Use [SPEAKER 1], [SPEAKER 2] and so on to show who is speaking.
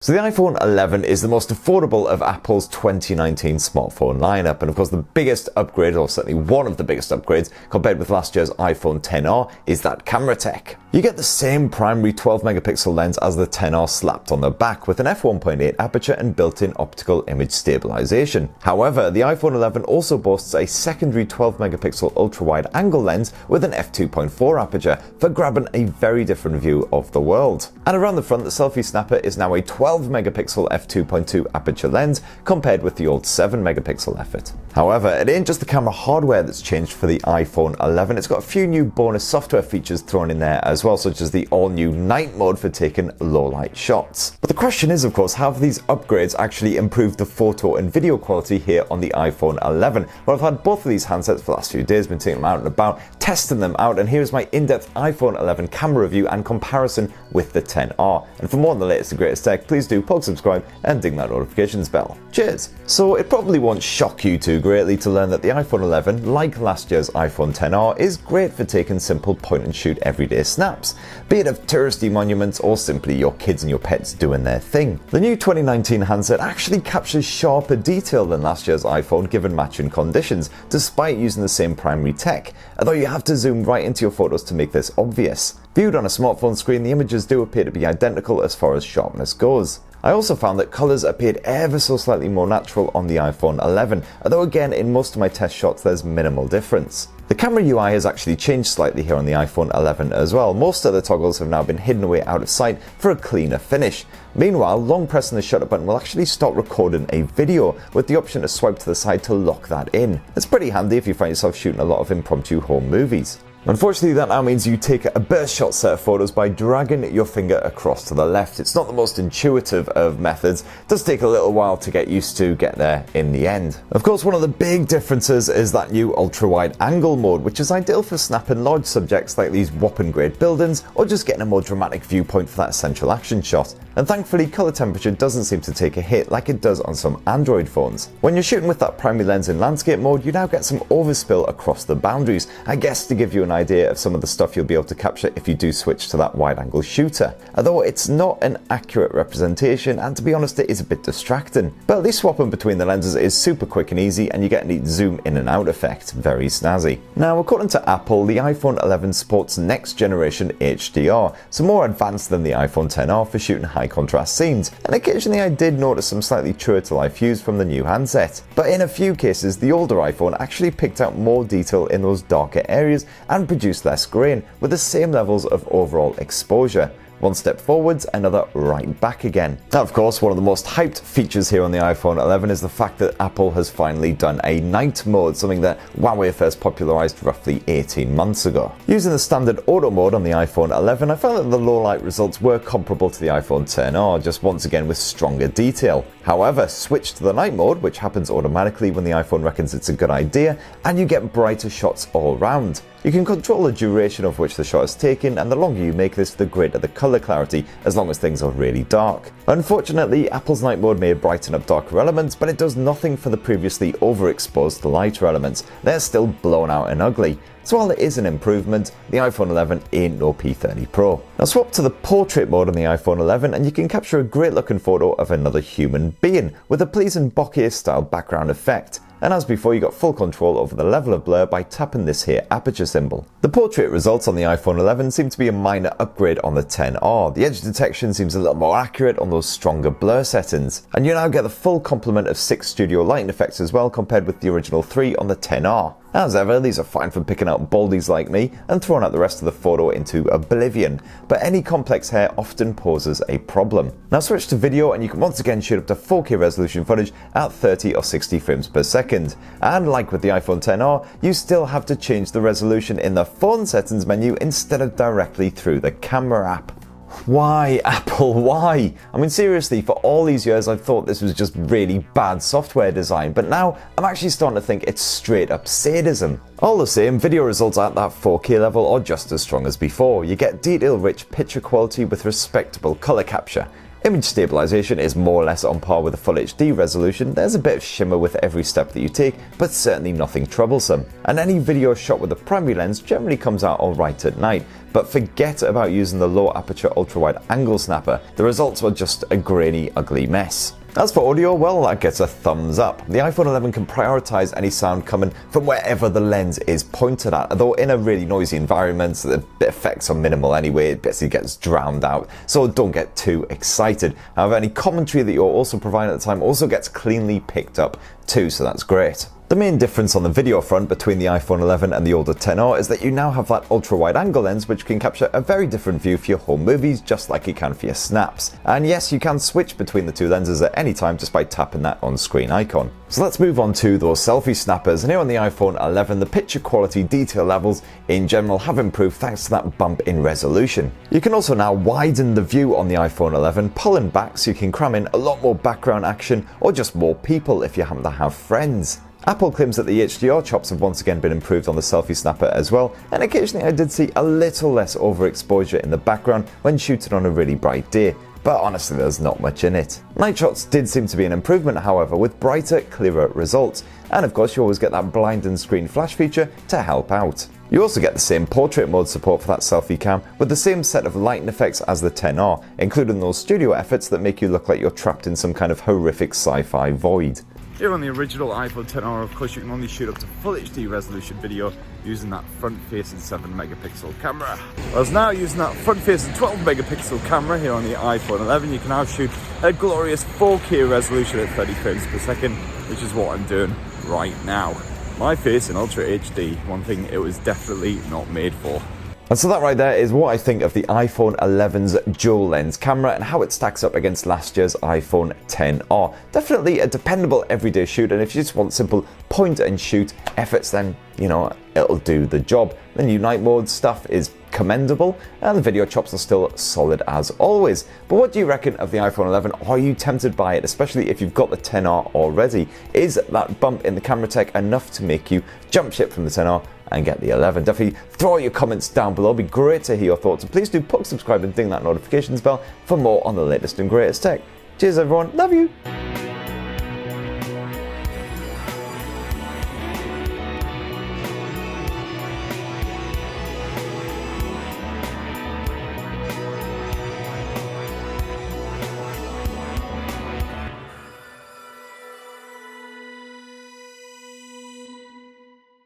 [SPEAKER 1] So the iPhone 11 is the most affordable of Apple's 2019 smartphone lineup, and of course the biggest upgrade, or certainly one of the biggest upgrades compared with last year's iPhone XR, is that camera tech. You get the same primary 12 megapixel lens as the XR slapped on the back with an f1.8 aperture and built-in optical image stabilization. However, the iPhone 11 also boasts a secondary 12 megapixel ultra-wide angle lens with an f2.4 aperture for grabbing a very different view of the world. And around the front, the Selfie snapper is now a 12 megapixel f2.2 aperture lens compared with the old 7 megapixel effort. However, it ain't just the camera hardware that's changed for the iPhone 11, it's got a few new bonus software features thrown in there as well, such as the all-new night mode for taking low-light shots. But the question is, of course, have these upgrades actually improved the photo and video quality here on the iPhone 11? Well, I've had both of these handsets for the last few days, been taking them out and about, testing them out, and here's my in-depth iPhone 11 camera review and comparison with the XR. And for more on the latest and greatest tech, please do subscribe and ding that notifications bell. Cheers! So it probably won't shock you too greatly to learn that the iPhone 11, like last year's iPhone XR, is great for taking simple point-and-shoot everyday snaps, be it of touristy monuments or simply your kids and your pets doing their thing. The new 2019 handset actually captures sharper detail than last year's iPhone given matching conditions, despite using the same primary tech, although you have to zoom right into your photos to make this obvious. Viewed on a smartphone screen, the images do appear to be identical as far as sharpness goes. I also found that colours appeared ever so slightly more natural on the iPhone 11, although again in most of my test shots there's minimal difference. The camera UI has actually changed slightly here on the iPhone 11 as well. Most of the toggles have now been hidden away out of sight for a cleaner finish. Meanwhile, long pressing the shutter button will actually start recording a video with the option to swipe to the side to lock that in. It's pretty handy if you find yourself shooting a lot of impromptu home movies. Unfortunately, that now means you take a burst shot set of photos by dragging your finger across to the left. It's not the most intuitive of methods. It does take a little while to get used to get there in the end. Of course, one of the big differences is that new ultra-wide angle mode, which is ideal for snapping large subjects like these whopping great buildings or just getting a more dramatic viewpoint for that essential action shot. And thankfully, color temperature doesn't seem to take a hit like it does on some Android phones. When you're shooting with that primary lens in landscape mode, you now get some overspill across the boundaries, I guess to give you an idea of some of the stuff you'll be able to capture if you do switch to that wide-angle shooter. Although it's not an accurate representation, and to be honest it is a bit distracting. But at least swapping between the lenses is super quick and easy, and you get a neat zoom in and out effect. Very snazzy. Now, according to Apple, the iPhone 11 supports next generation HDR, so more advanced than the iPhone XR for shooting high contrast scenes, and occasionally I did notice some slightly truer to life views from the new handset. But in a few cases, the older iPhone actually picked out more detail in those darker areas and produced less grain with the same levels of overall exposure. One step forwards, another right back again. Now, of course, one of the most hyped features here on the iPhone 11 is the fact that Apple has finally done a night mode, something that Huawei first popularized roughly 18 months ago. Using the standard auto mode on the iPhone 11, I found that the low light results were comparable to the iPhone XR, just once again with stronger detail. However, switch to the night mode, which happens automatically when the iPhone reckons it's a good idea, and you get brighter shots all round. You can control the duration of which the shot is taken, and the longer you make this, the greater the color clarity, as long as things are really dark. Unfortunately, Apple's night mode may brighten up darker elements, but it does nothing for the previously overexposed lighter elements. They're still blown out and ugly. So while it is an improvement, the iPhone 11 ain't no P30 Pro. Now swap to the portrait mode on the iPhone 11 and you can capture a great looking photo of another human being with a pleasing bokeh style background effect. And as before, you got full control over the level of blur by tapping this here aperture symbol. The portrait results on the iPhone 11 seem to be a minor upgrade on the XR. The edge detection seems a little more accurate on those stronger blur settings. And you now get the full complement of 6 studio lighting effects as well, compared with the original 3 on the XR. As ever, these are fine for picking out baldies like me and throwing out the rest of the photo into oblivion, but any complex hair often poses a problem. Now switch to video and you can once again shoot up to 4K resolution footage at 30 or 60 frames per second. And like with the iPhone XR, you still have to change the resolution in the phone settings menu instead of directly through the camera app. Why, Apple, why? I mean, seriously, for all these years I've thought this was just really bad software design, but now I'm actually starting to think it's straight up sadism. All the same, video results at that 4K level are just as strong as before. You get detail-rich picture quality with respectable color capture. Image stabilization is more or less on par with a full HD resolution. There's a bit of shimmer with every step that you take, but certainly nothing troublesome. And any video shot with a primary lens generally comes out alright at night. But forget about using the low aperture ultra-wide angle snapper. The results were just a grainy, ugly mess. As for audio, well, that gets a thumbs up. The iPhone 11 can prioritize any sound coming from wherever the lens is pointed at, although in a really noisy environment, the effects are minimal anyway, it basically gets drowned out, so don't get too excited. However, any commentary that you're also providing at the time also gets cleanly picked up too, so that's great. The main difference on the video front between the iPhone 11 and the older XR is that you now have that ultra-wide angle lens which can capture a very different view for your home movies just like you can for your snaps. And yes, you can switch between the two lenses at any time just by tapping that on-screen icon. So let's move on to those selfie snappers, and here on the iPhone 11 the picture quality detail levels in general have improved thanks to that bump in resolution. You can also now widen the view on the iPhone 11, pulling back so you can cram in a lot more background action or just more people if you happen to have friends. Apple claims that the HDR chops have once again been improved on the selfie snapper as well, and occasionally I did see a little less overexposure in the background when shooting on a really bright day, but honestly there's not much in it. Night shots did seem to be an improvement however, with brighter, clearer results, and of course you always get that blind and screen flash feature to help out. You also get the same portrait mode support for that selfie cam with the same set of lighting effects as the XR, including those studio efforts that make you look like you're trapped in some kind of horrific sci-fi void.
[SPEAKER 2] Here on the original iPhone XR, of course, you can only shoot up to full HD resolution video using that front-facing 7-megapixel camera. Whereas now, using that front-facing 12-megapixel camera here on the iPhone 11, you can now shoot a glorious 4K resolution at 30 frames per second, which is what I'm doing right now. My face in Ultra HD, one thing it was definitely not made for.
[SPEAKER 1] And so that right there is what I think of the iPhone 11's dual lens camera and how it stacks up against last year's iPhone XR. Definitely a dependable everyday shoot, and if you just want simple point and shoot efforts, then you know it'll do the job. The new night mode stuff is commendable and the video chops are still solid as always. But what do you reckon of the iPhone 11? Are you tempted by it, especially if you've got the XR already? Is that bump in the camera tech enough to make you jump ship from the XR and get the 11? Definitely throw your comments down below. It'd be great to hear your thoughts, and please do subscribe and ding that notifications bell for more on the latest and greatest tech. Cheers everyone, love you!